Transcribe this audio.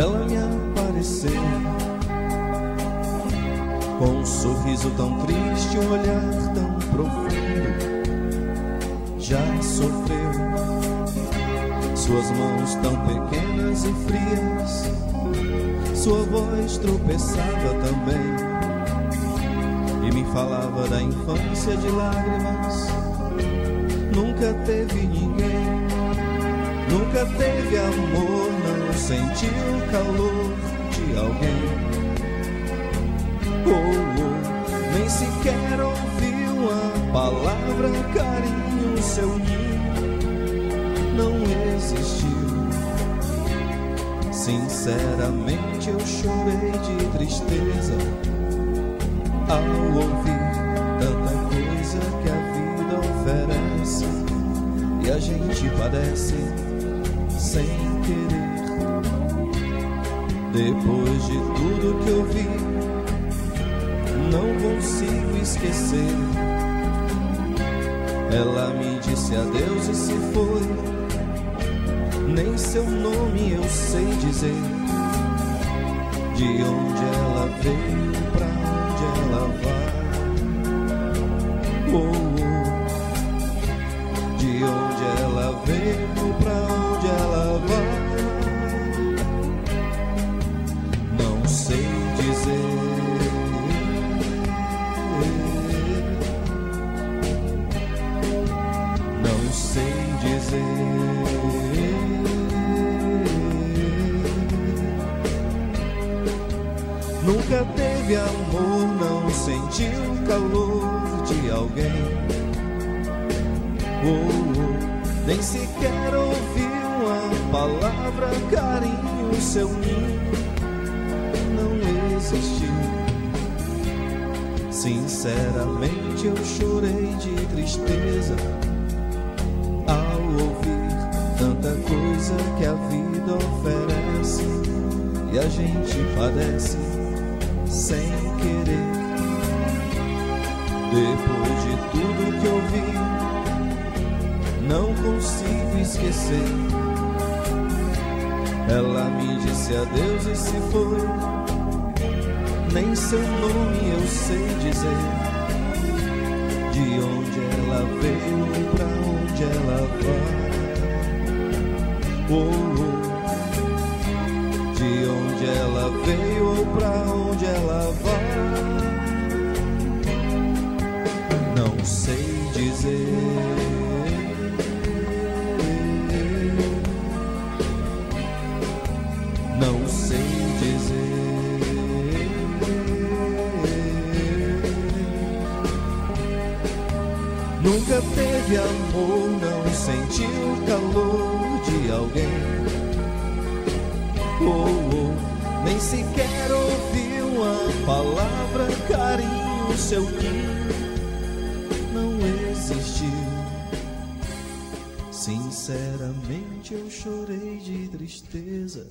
ela me apareceu, com um sorriso tão triste, um olhar tão profundo. Já sofreu, suas mãos tão pequenas e frias, sua voz tropeçava também e me falava da infância de lágrimas. Nunca teve ninguém, nunca teve amor, não sentiu o calor de alguém. Nem sequer ouviu uma palavra, carinho, seu ninho não existiu. Sinceramente eu chorei de tristeza ao ouvir tanta coisa que a vida oferece e a gente padece sem querer. Depois de tudo que eu vi, não consigo esquecer. Ela me disse adeus e se foi, nem seu nome eu sei dizer. De onde ela veio, pra onde ela vai. De onde ela veio, pra onde ela vai. Não sei dizer. Não sei dizer. Nunca teve amor, não sentiu o calor de alguém. Nem sequer ouviu uma palavra, carinho, seu ninho não existiu. Sinceramente eu chorei de tristeza ao ouvir tanta coisa que a vida oferece e a gente padece sem querer. Depois de tudo que eu vi, não consigo esquecer. Ela me disse adeus e se foi, nem seu nome eu sei dizer. De onde ela veio, pra onde ela vai. De onde ela veio ou pra onde ela vai. Não sei dizer. Não sei dizer. Nunca teve amor, não sentiu o calor de alguém. Nem sequer ouviu uma palavra, carinho, seu ninho não existiu. Sinceramente eu chorei de tristeza